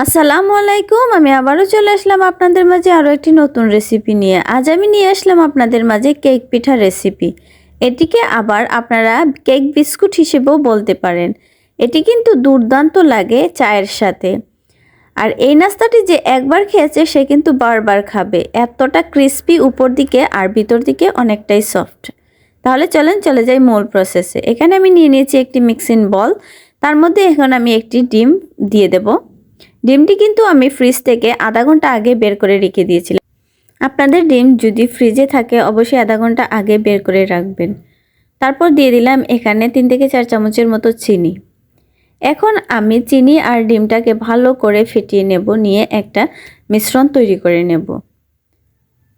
আসসালামু আলাইকুম। আমি আবারও চলে আসলাম আপনাদের মাঝে আরও একটি নতুন রেসিপি নিয়ে। আজ আমি নিয়ে আসলাম আপনাদের মাঝে কেক পিঠা রেসিপি। এটিকে আবার আপনারা কেক বিস্কুট হিসেবেও বলতে পারেন। এটি কিন্তু দুর্দান্ত লাগে চায়ের সাথে। আর এই নাস্তাটি যে একবার খেয়েছে সে কিন্তু বারবার খাবে, এতটা ক্রিস্পি উপর দিকে আর ভিতর দিকে অনেকটাই সফট। তাহলে চলেন চলে যাই মূল প্রসেসে। এখানে আমি নিয়ে নিয়েছি একটি মিক্সিং বল, তার মধ্যে এখন আমি একটি ডিম দিয়ে দেব। ডিমটি কিন্তু আমি ফ্রিজ থেকে আধা ঘন্টা আগে বের করে রেখে দিয়েছিলাম। আপনাদের ডিম যদি ফ্রিজে থাকে অবশ্যই আধা ঘন্টা আগে বের করে রাখবেন। তারপর দিয়ে দিলাম এখানে 3 থেকে 4 চামচের মতো চিনি। এখন আমি চিনি আর ডিমটাকে ভালো করে ফেটিয়ে নেব, নিয়ে একটা মিশ্রণ তৈরি করে নেব।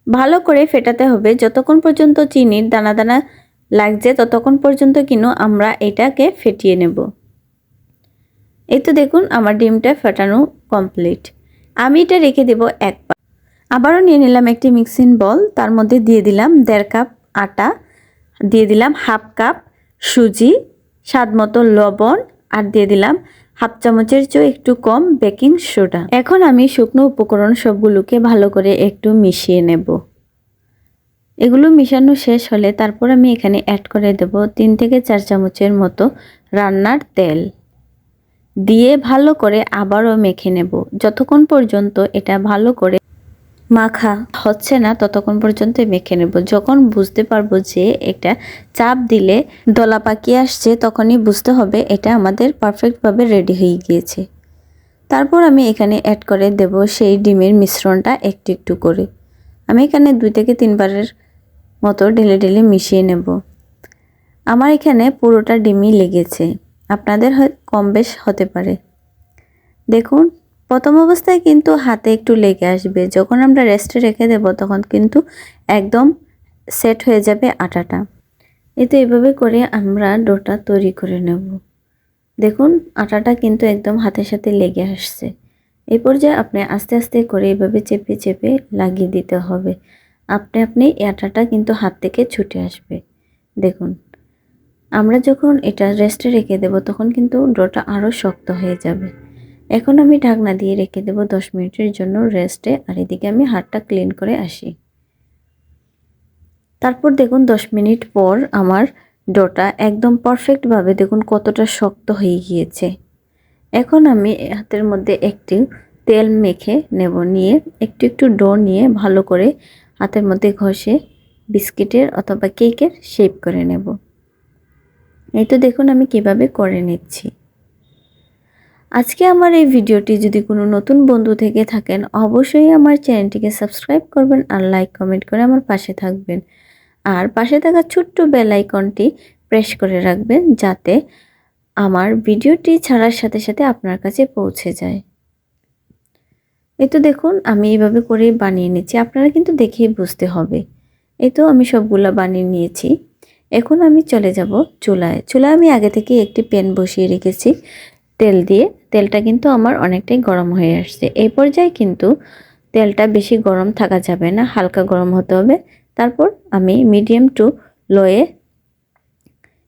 ভালো করে ফেটাতে হবে যতক্ষণ পর্যন্ত চিনির দানা দানা লাগছে, ততক্ষণ পর্যন্ত কিন্তু আমরা এটাকে ফেটিয়ে নেব। এই তো দেখুন আমার ডিমটা ফাটানো কমপ্লিট। আমি এটা রেখে দেব এক পা। আবারও নিয়ে নিলাম একটি মিক্সিং বল, তার মধ্যে দিয়ে দিলাম 1.5 কাপ আটা, দিয়ে দিলাম 1/2 কাপ সুজি, স্বাদ মতো লবণ, আর দিয়ে দিলাম 1/2 চামচের চেয়ে একটু কম বেকিং সোডা। এখন আমি শুকনো উপকরণ সবগুলোকে ভালো করে একটু মিশিয়ে নেব। এগুলো মিশানো শেষ হলে তারপর আমি এখানে অ্যাড করে দেব 3 থেকে 4 চামচের মতো রান্নার তেল। দিয়ে ভালো করে আবারও মেখে নেব যতক্ষণ পর্যন্ত এটা ভালো করে মাখা হচ্ছে না, ততক্ষণ পর্যন্ত মেখে নেব। যখন বুঝতে পারবো যে এটা চাপ দিলে দলা পাকিয়ে আসছে, তখনই বুঝতে হবে এটা আমাদের পারফেক্টভাবে রেডি হয়ে গিয়েছে। তারপর আমি এখানে অ্যাড করে দেব সেই ডিমের মিশ্রণটা একটু একটু করে। আমি এখানে 2 থেকে 3 বারের মতো ঢেলে ঢেলে মিশিয়ে নেব। আমার এখানে পুরোটা ডিমই লেগেছে, আপনাদের কম বেশ হতে পারে। দেখুন প্রথম অবস্থায় কিন্তু হাতে একটু লেগে আসবে, যখন আমরা রেস্টে রেখে দেব তখন কিন্তু একদম সেট হয়ে যাবে আটাটা। তো এভাবে করে আমরা ডোটা তৈরি করে নেব। দেখুন আটাটা কিন্তু একদম হাতের সাথে লেগে আসছে। এই পর্যায়ে আপনি আস্তে আস্তে করে এভাবে চেপে চেপে লাগিয়ে দিতে হবে। আপনি এই আটাটা কিন্তু হাত থেকে ছুটে আসবে। দেখুন আমরা যখন এটা রেস্টে রেখে দেব তখন কিন্তু ডোটা আরও শক্ত হয়ে যাবে। এখন আমি ঢাকনা দিয়ে রেখে দেব 10 মিনিটের জন্য রেস্টে, আর এদিকে আমি হাতটা ক্লিন করে আসি। তারপর দেখুন 10 মিনিট পর আমার ডোটা একদম পারফেক্টভাবে দেখুন কতটা শক্ত হয়ে গিয়েছে। এখন আমি হাতের মধ্যে একটু তেল মেখে নেব, নিয়ে একটু একটু ডো নিয়ে ভালো করে হাতের মধ্যে ঘষে বিস্কিটের অথবা কেকের শেপ করে নেব। এই তো দেখুন আমি কিভাবে করে নিচ্ছি। আজকে আমার এই ভিডিওটি যদি কোনো নতুন বন্ধু থেকে থাকেন অবশ্যই আমার চ্যানেলটিকে সাবস্ক্রাইব করবেন আর লাইক কমেন্ট করে আমার পাশে থাকবেন। আর পাশে থাকা ছোট্ট বেল আইকনটি প্রেস করে রাখবেন যাতে আমার ভিডিওটি ছাড়ার সাথে সাথে আপনার কাছে পৌঁছে যায়। এই তো দেখুন আমি এইভাবে করে বানিয়ে নিচ্ছি, আপনারা কিন্তু দেখেই বুঝতে হবে। এই তো আমি সবগুলা বানিয়ে নিয়েছি। এখন আমি চলে যাব চুলায়। চুলায় আমি আগে থেকে একটি প্যান বসিয়ে রেখেছি তেল দিয়ে। তেলটা কিন্তু আমার অনেকটাই গরম হয়ে আসছে। এই পর্যায়ে কিন্তু তেলটা বেশি গরম থাকা যাবে না, হালকা গরম হতে হবে। তারপর আমি মিডিয়াম টু লোয়ে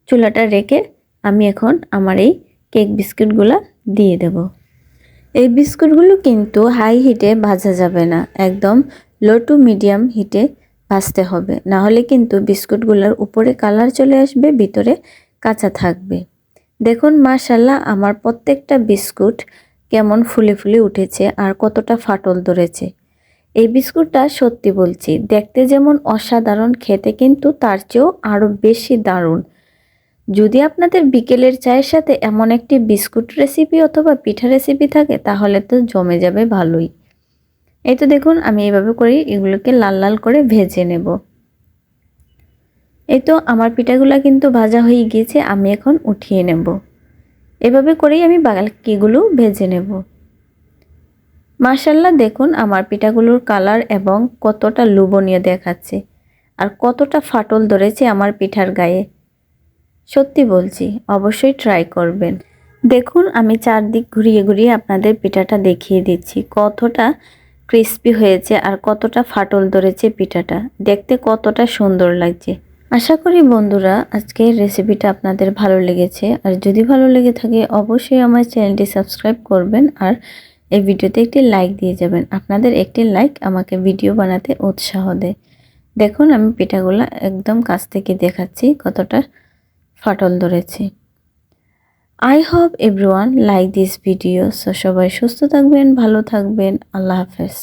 চুলাটা রেখে আমি এখন আমার এই কেক বিস্কুটগুলো দিয়ে দেব। এই বিস্কুটগুলো কিন্তু হাই হিটে ভাজা যাবে না, একদম লো টু মিডিয়াম হিটে ভাজতে হবে, না হলে কিন্তু বিস্কুটগুলোর উপরে কালার চলে আসবে, ভিতরে কাঁচা থাকবে। দেখুন মাশাআল্লাহ আমার প্রত্যেকটা বিস্কুট কেমন ফুলে ফুলে উঠেছে আর কতটা ফাটল ধরেছে। এই বিস্কুটটা সত্যি বলছি দেখতে যেমন অসাধারণ, খেতে কিন্তু তার চেয়েও আরও বেশি দারুণ। যদি আপনাদের বিকেলের চায়ের সাথে এমন একটি বিস্কুট রেসিপি অথবা পিঠা রেসিপি থাকে তাহলে তো জমে যাবে ভালোই। এই তো দেখুন আমি এইভাবে করে এগুলোকে লাল লাল করে ভেজে নেব। এই তো আমার পিঠাগুলো কিন্তু ভাজা হয়ে গিয়েছে, আমি এখন উঠিয়ে নেব। এভাবে করেই আমি বাকিগুলো ভেজে নেব। মাশাআল্লাহ দেখুন আমার পিঠাগুলোর কালার এবং কতটা লোভনীয় দেখাচ্ছে আর কতটা ফাটল ধরেছে আমার পিঠার গায়ে। সত্যি বলছি অবশ্যই ট্রাই করবেন। দেখুন আমি চারদিক ঘুরিয়ে ঘুরিয়ে আপনাদের পিঠাটা দেখিয়ে দিচ্ছি কতটা ক্রিস্পি হয়েছে আর কতটা ফাটল ধরেছে পিঠাটা, দেখতে কতটা সুন্দর লাগছে। আশা করি বন্ধুরা আজকের রেসিপিটা আপনাদের ভালো লেগেছে, আর যদি ভালো লেগে থাকে অবশ্যই আমার চ্যানেলটি সাবস্ক্রাইব করবেন আর এই ভিডিওতে একটি লাইক দিয়ে যাবেন। আপনাদের একটি লাইক আমাকে ভিডিও বানাতে উৎসাহ দেয়। দেখুন আমি পিঠাগুলো একদম কাছ থেকে দেখাচ্ছি কতটা ফাটল ধরেছে। I hope everyone like this video. So সবাই সুস্থ থাকবেন, ভালো থাকবেন। আল্লাহ হাফেজ।